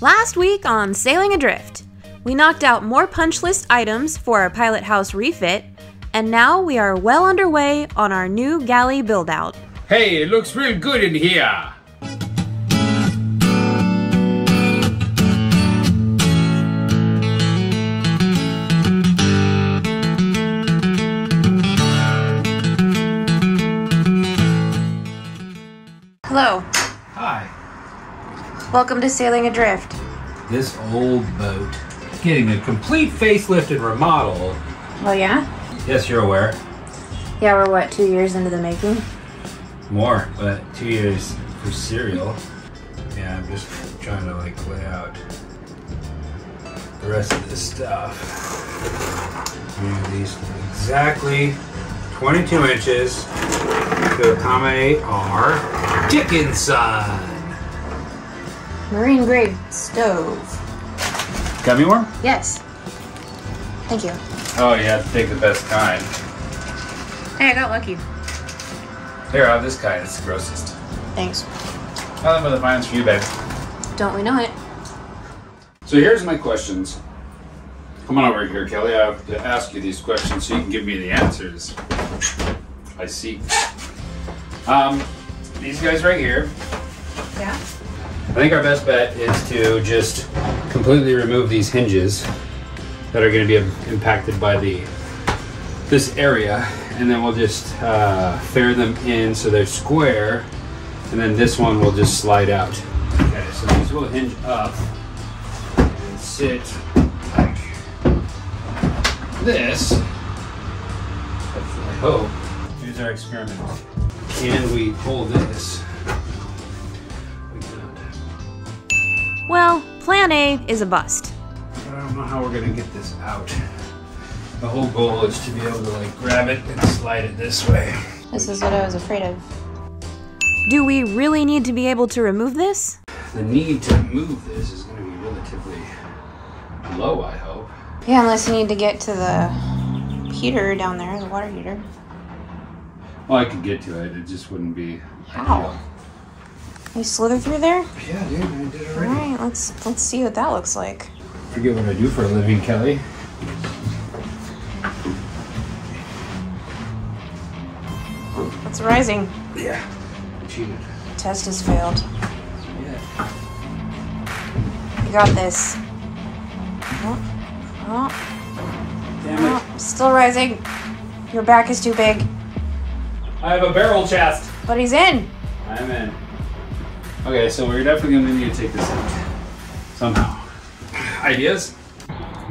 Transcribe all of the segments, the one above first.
Last week on Sailing Adrift, we knocked out more punch list items for our pilot house refit, and now we are well underway on our new galley build-out. Hey, it looks real good in here! Hello. Hi. Welcome to Sailing Adrift. This old boat is getting a complete facelift and remodel. Oh yeah? Yes, you're aware. Yeah, we're what, 2 years into the making? More, but 2 years for serial. Yeah, I'm just trying to like lay out the rest of this stuff. We have these exactly 22 inches to accommodate our Dickinson Marine grade stove. Got me one? Yes. Thank you. Oh, you have to take the best kind. Hey, I got lucky. Here, I'll have this kind. It's the grossest. Thanks. Nothing but the finest for you, babe. Don't we know it? So here's my questions. Come on over here, Kelly. I have to ask you these questions so you can give me the answers. I see. These guys right here. Yeah. I think our best bet is to just completely remove these hinges that are going to be impacted by this area, and then we'll just fair them in so they're square, and then this one will just slide out. Okay, so these will hinge up and sit like this. I hope. Here's our experiment. Can we pull this? We cannot. Well, plan A is a bust. But I don't know how we're gonna get this out. The whole goal is to be able to like grab it and slide it this way. This is what I was afraid of. Do we really need to be able to remove this? The need to move this is gonna be relatively low, I hope. Yeah, unless you need to get to the heater down there, the water heater. Well, I could get to it, it just wouldn't be How? You slither through there? Yeah, dude, I did it already. Alright, let's see what that looks like. Forget what I do for a living, Kelly. It's rising. Yeah, I cheated. Test has failed. Yeah. You got this. Oh, Damn it. still rising. Your back is too big. I have a barrel chest. But he's in. I'm in. Okay, so we're definitely going to need to take this out. Somehow. Ideas?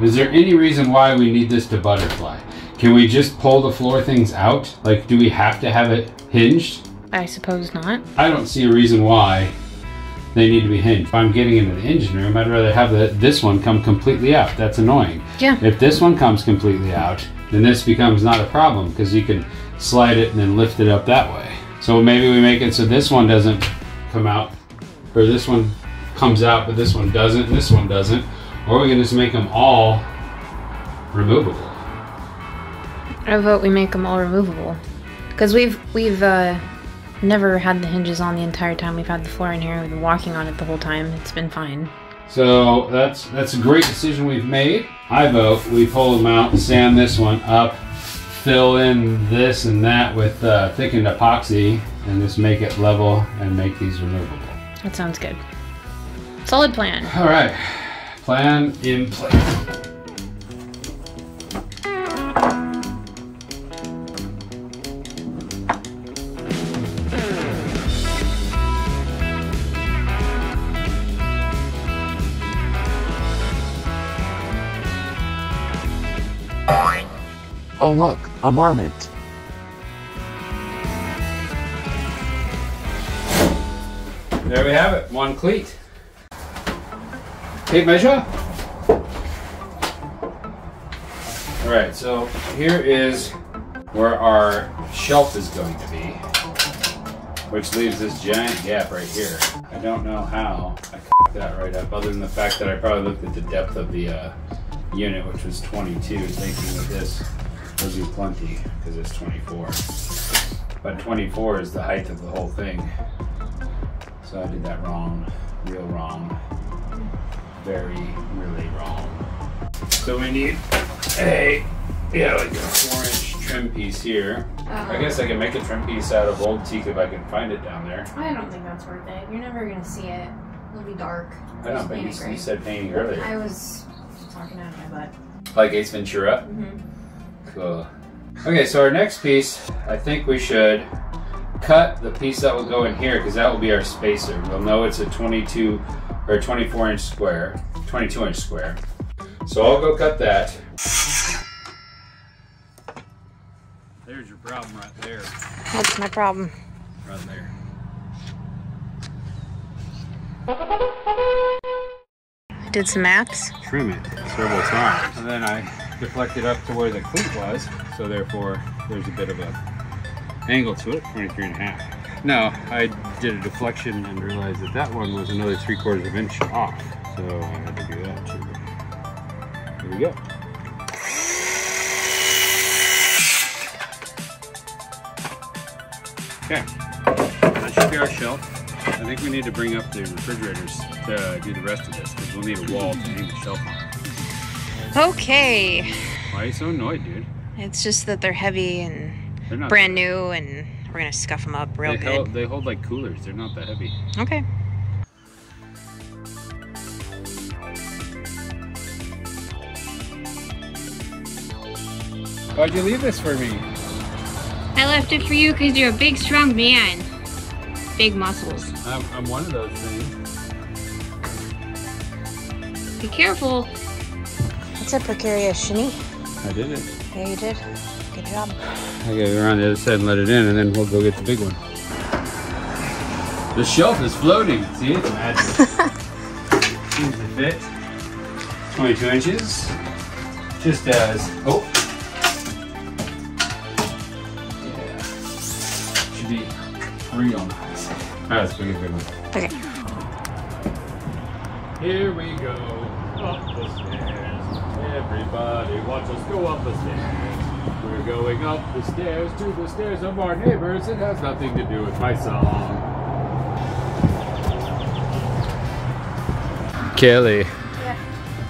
Is there any reason why we need this to butterfly? Can we just pull the floor things out? Like, do we have to have it hinged? I suppose not. I don't see a reason why they need to be hinged. If I'm getting into the engine room, I'd rather have this one come completely out. That's annoying. Yeah. If this one comes completely out, then this becomes not a problem because you can slide it and then lift it up that way. So maybe we make it so this one doesn't come out, or this one comes out but this one doesn't, and this one doesn't, or we can just make them all removable. I vote we make them all removable, because we've never had the hinges on the entire time we've had the floor in here. We've been walking on it the whole time. It's been fine. So that's a great decision we've made. I vote we pull them out, sand this one up, fill in this and that with thickened epoxy, and just make it level and make these removable. That sounds good. Solid plan. All right, plan in place. Oh look, a marmot. There we have it, one cleat. Tape measure. All right, so here is where our shelf is going to be, which leaves this giant gap right here. I don't know how I f***ed that right up, other than the fact that I probably looked at the depth of the unit, which was 22, thinking that this will do plenty, because it's 24. But 24 is the height of the whole thing. So I did that wrong, real wrong. really wrong. So we need a, like a 4-inch trim piece here. I guess I can make a trim piece out of old teak if I can find it down there. I don't think that's worth it. You're never gonna see it. It'll be dark. I know, but you said painting earlier. I was talking out of my butt. Like Ace Ventura? Mm-hmm. Cool. Okay, so our next piece, I think we should cut the piece that will go in here because that will be our spacer. We'll know it's a 22 or 24-inch square, 22-inch square. So I'll go cut that. There's your problem right there. That's my problem. Right there. I did some maps. Trim it several times. And then I deflected up to where the cleat was. So therefore, there's a bit of a angle to it, 23.5. Now, I did a deflection and realized that that one was another 3/4 of an inch off. So I had to do that too. Here we go. Okay, that should be our shelf. I think we need to bring up the refrigerators to do the rest of this because we'll need a wall to hang the shelf on. Okay. Why are you so annoyed, dude? It's just that they're heavy and They're not brand new, and we're gonna scuff them up real good. They hold like coolers. They're not that heavy. Okay. Why'd you leave this for me? I left it for you because you're a big, strong man. Big muscles. I'm one of those things. Be careful. That's a precarious shimmy. I did it. Yeah, you did. Good job. I gotta go around the other side and let it in, and then we'll go get the big one. The shelf is floating. See, it's magic. Seems to fit. 22 inches. Just as, oh. Yeah. Should be real nice. Alright, let's go get the big one. Okay. Here we go. Up the stairs. Everybody watch us go up the stairs. We're going up the stairs to the stairs of our neighbors. It has nothing to do with my song. Kelly,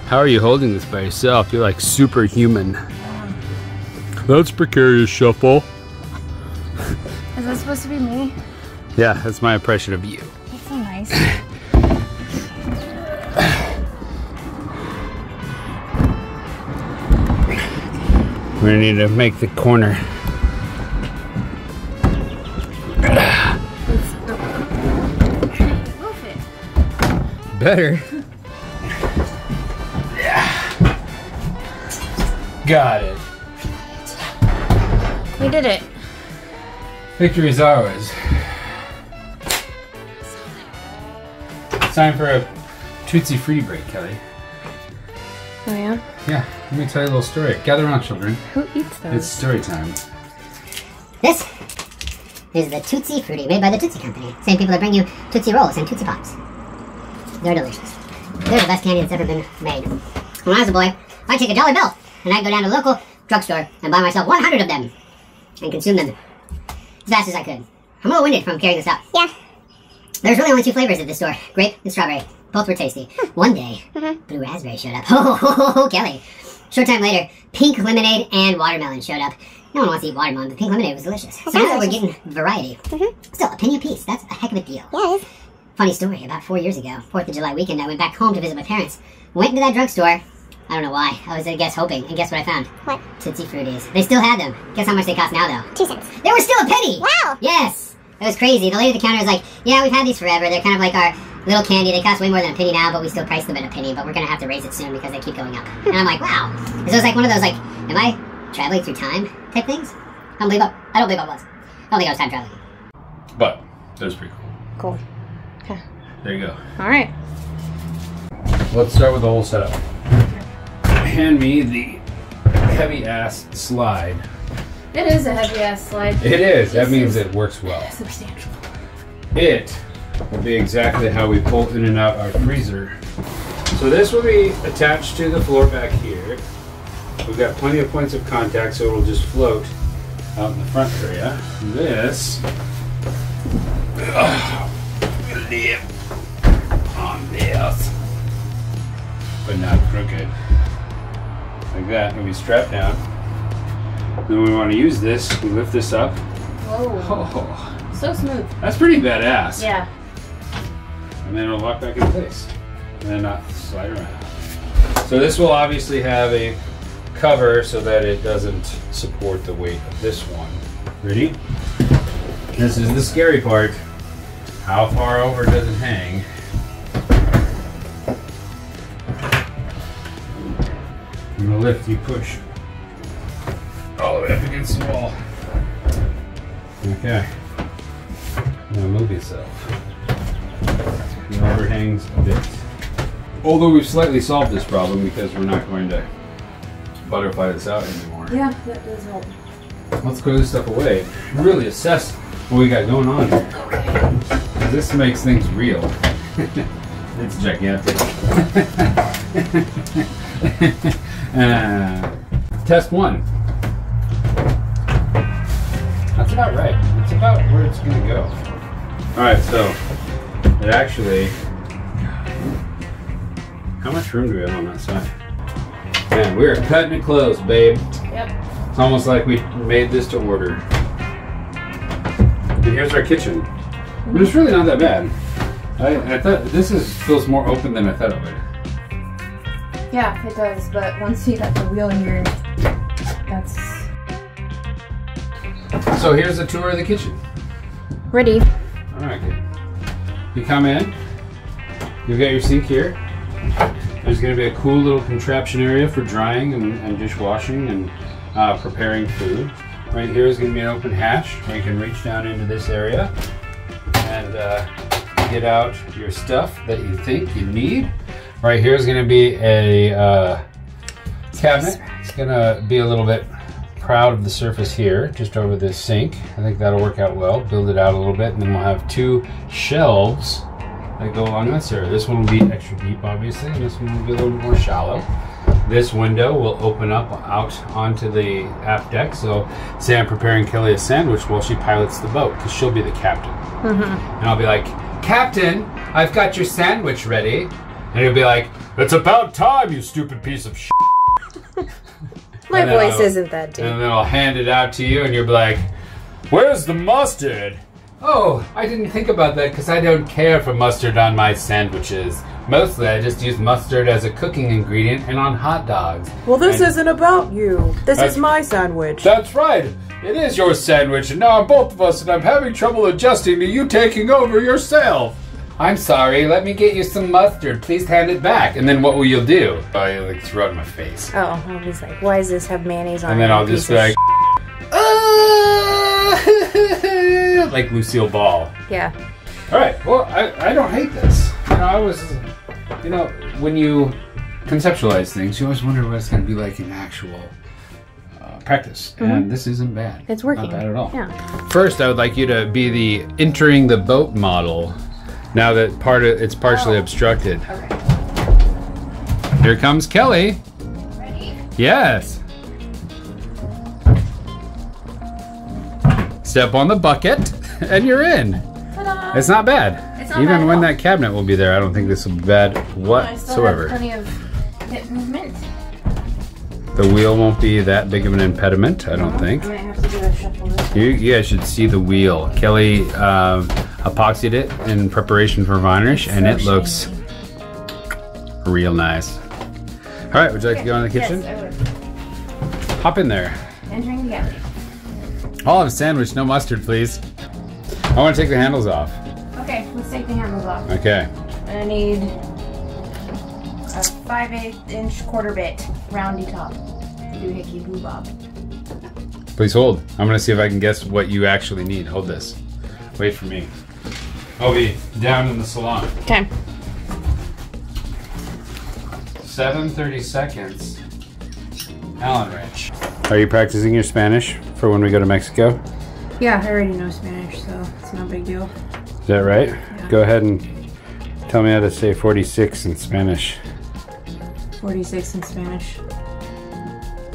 how are you holding this by yourself? You're like superhuman. That's precarious, Shuffle. Is that supposed to be me? Yeah, that's my impression of you. That's so nice. We're gonna need to make the corner. Move it. Better. Yeah. Got it. We did it. Victory is ours. It's time for a Tootsie Fruity break, Kelly. Oh yeah? Yeah, let me tell you a little story. Gather around, children. Who eats those? It's story time. This is the Tootsie Fruity, made by the Tootsie Company. Same people that bring you Tootsie Rolls and Tootsie Pops. They're delicious. They're the best candy that's ever been made. When I was a boy, I'd take $1 bill, and I'd go down to the local drugstore and buy myself 100 of them, and consume them as fast as I could. I'm a little winded from carrying this out. Yeah. There's really only 2 flavors at this store, grape and strawberry. Both were tasty. One day, blue raspberry showed up. Oh, Kelly. Short time later, pink lemonade and watermelon showed up. No one wants to eat watermelon, but pink lemonade was delicious. So now that we're getting variety. Still, a penny a piece. That's a heck of a deal. Yeah, it is. Funny story, about 4 years ago, 4th of July weekend, I went back home to visit my parents. Went into that drugstore. I don't know why. I was, I guess, hoping. And guess what I found? What? Tootsie Fruities. They still had them. Guess how much they cost now, though? 2 cents. They were still a penny! Wow! Yes! It was crazy. The lady at the counter was like, yeah, we've had these forever. They're kind of like our little candy. They cost way more than a penny now, but we still price them at a penny. But we're going to have to raise it soon because they keep going up. And I'm like, wow. So it was like one of those, like, am I traveling through time type things? I don't believe I was. I don't think I was time traveling. But, that was pretty cool. Cool. Okay. There you go. Alright. Let's start with the whole setup. Hand me the heavy-ass slide. It is a heavy ass slide. It is. That means it works well. Substantial. It will be exactly how we pull in and out our freezer. So this will be attached to the floor back here. We've got plenty of points of contact, so it will just float out in the front area. This will live on this. but not crooked. Like that, and we strap down. Then we want to use this, we lift this up. Whoa. Oh, So smooth. that's pretty badass. Yeah. And then it'll lock back in place. And then not slide around. So this will obviously have a cover so that it doesn't support the weight of this one. Ready? This is the scary part. How far over does it hang? I'm gonna lift, you push. All the way up against the wall. Okay. Now move yourself. It overhangs a bit. Although we've slightly solved this problem because we're not going to butterfly this out anymore. Yeah, that does help. Let's clear this stuff away and really assess what we got going on here. Okay. This makes things real. It's gigantic. Test one. That's about right. That's about where it's going to go. Alright, so it actually... How much room do we have on that side? Man, we're cutting it close, babe. Yep. It's almost like we made this to order. And here's our kitchen. But it's really not that bad. I thought this feels more open than I thought it would. Yeah, it does, but once you got the wheel in here, that's... So here's a tour of the kitchen. Ready. Alright, good. You come in, you've got your sink here. There's going to be a cool little contraption area for drying and dishwashing and preparing food. Right here is going to be an open hatch where you can reach down into this area and get out your stuff that you think you need. Right here is going to be a cabinet. It's going to be a little bit proud of the surface here, just over this sink. I think that'll work out well. Build it out a little bit, and then we'll have two shelves that go along this area. This one will be extra deep, obviously, and this one will be a little bit more shallow. This window will open up out onto the aft deck. So say I'm preparing Kelly a sandwich while she pilots the boat, because she'll be the captain. And I'll be like, Captain, I've got your sandwich ready. And he'll be like, it's about time, you stupid piece of shit. My voice isn't that deep. And then I'll hand it out to you and you'll be like, where's the mustard? Oh, I didn't think about that because I don't care for mustard on my sandwiches. Mostly I just use mustard as a cooking ingredient and on hot dogs. Well, this isn't about you. This is my sandwich. That's right. It is your sandwich and now I'm both of us and I'm having trouble adjusting to you taking over yourself. I'm sorry, let me get you some mustard. Please hand it back. And then what will you do? I like throw it in my face. Oh, I was like, why does this have mayonnaise on it? And then I'll just be like, like Lucille Ball. Yeah. All right. Well, I don't hate this. You know, I was, you know, when you conceptualize things, you always wonder what it's going to be like in actual practice. And this isn't bad. It's working. Not bad at all. Yeah. First, I would like you to be the entering the boat model. Now that it's partially obstructed. Okay. Here comes Kelly. Ready? Yes. Step on the bucket, and you're in. Ta-da! It's not bad. It's not Even bad when at all. that cabinet will be there, I don't think this will be bad I still have whatsoever. plenty of hip movement. The wheel won't be that big of an impediment, I don't think. I might have to do a shuffle this. You guys should see the wheel. Kelly epoxied it in preparation for varnish, and it looks real nice. All right, would you like to go in the kitchen? Yes, I would. Hop in there. Entering the galley. I'll have a sandwich, no mustard, please. I want to take the handles off. Okay, let's take the handles off. Okay. I need a 5/8 inch quarter bit, roundy top. Doohickey boo bob. Please hold. I'm going to see if I can guess what you actually need. Hold this. Wait for me. I'll be down in the salon. Okay. 7:30 seconds. Allen wrench. Are you practicing your Spanish for when we go to Mexico? Yeah, I already know Spanish, so it's no big deal. Is that right? Yeah. Go ahead and tell me how to say 46 in Spanish. 46 in Spanish.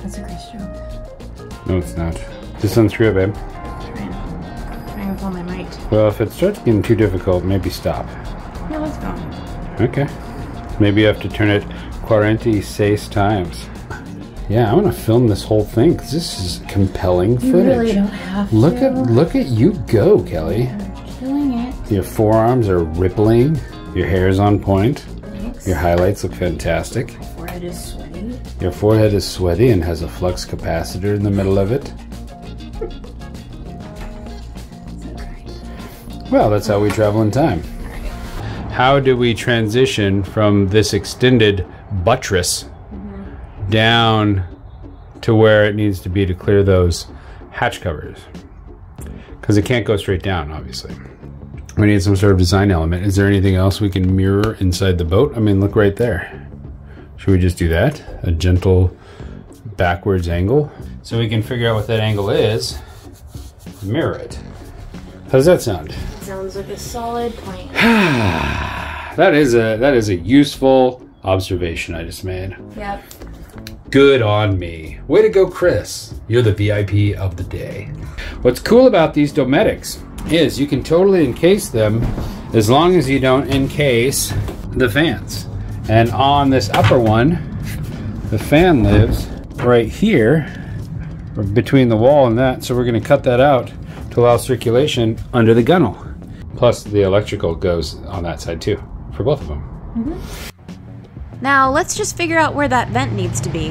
That's a Chris joke. No, it's not. Just unscrew it, babe. Trying with all my might. Well, if it starts getting too difficult, maybe stop. Yeah, let's go. Okay. Maybe you have to turn it 46 times. Yeah, I'm gonna film this whole thing because this is compelling footage. You really don't have to. Look at you go, Kelly. You're killing it. Your forearms are rippling. Your hair is on point. Thanks. Your highlights look fantastic. My forehead is sweaty. Your forehead is sweaty and has a flux capacitor in the middle of it. Well, that's how we travel in time. How do we transition from this extended buttress down to where it needs to be to clear those hatch covers? Because it can't go straight down, obviously. We need some sort of design element. Is there anything else we can mirror inside the boat? I mean, look right there. Should we just do that? A gentle backwards angle? So we can figure out what that angle is, mirror it. How does that sound? Sounds like a solid plan. That is a useful observation I just made. Yep. Good on me. Way to go, Chris. You're the VIP of the day. What's cool about these Dometics is you can totally encase them as long as you don't encase the fans. And on this upper one, the fan lives right here between the wall and that, so we're going to cut that out to allow circulation under the gunnel. Plus the electrical goes on that side too, for both of them. Now let's just figure out where that vent needs to be.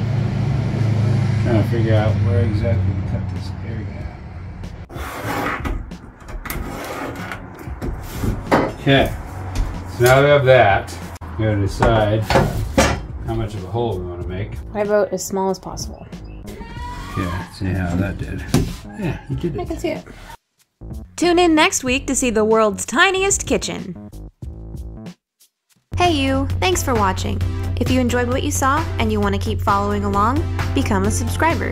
Trying to figure out where exactly to cut this area. Okay, so now that we have that, we gotta decide how much of a hole we want to make. I vote as small as possible. Yeah, see how that did. Yeah, you did I it. can see it. Tune in next week to see the world's tiniest kitchen. Hey you, thanks for watching. If you enjoyed what you saw and you want to keep following along, become a subscriber.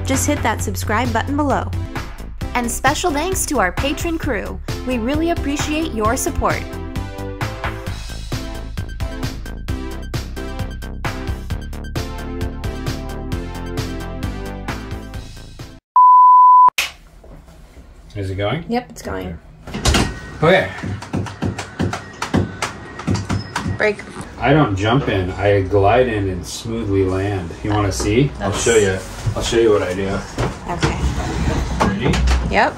Just hit that subscribe button below. And special thanks to our patron crew. We really appreciate your support. Is it going? Yep, it's going. Okay. Break. I don't jump in. I glide in and smoothly land. You want to see? I'll show you. I'll show you what I do. Okay. Ready? Yep.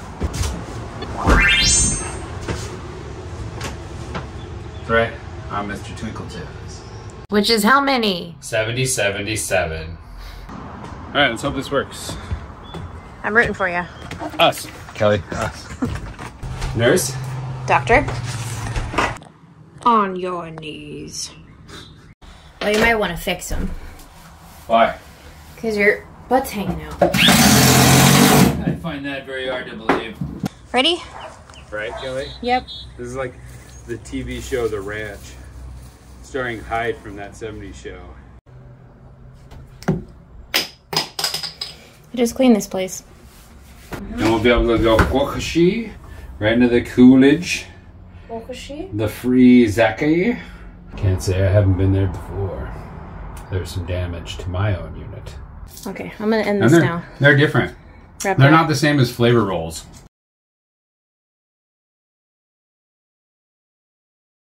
Right. I'm Mr. Twinkletoes. Which is how many? 7077. All right, let's hope this works. I'm rooting for you. Us. Kelly. Us. Nurse? Doctor? On your knees. Well, you might want to fix them. Why? Because your butt's hanging out. I find that very hard to believe. Ready? Right, Kelly? Yep. This is like the TV show The Ranch, starring Hyde from that 70s show. I just cleaned this place. And we'll be able to go Wakashi, right into the Coolidge, Wakashi? the free Zaki. Can't say I haven't been there before. There's some damage to my own unit. Okay, I'm gonna end And this now. they're different. Wrap They're it up. not the same as flavor rolls.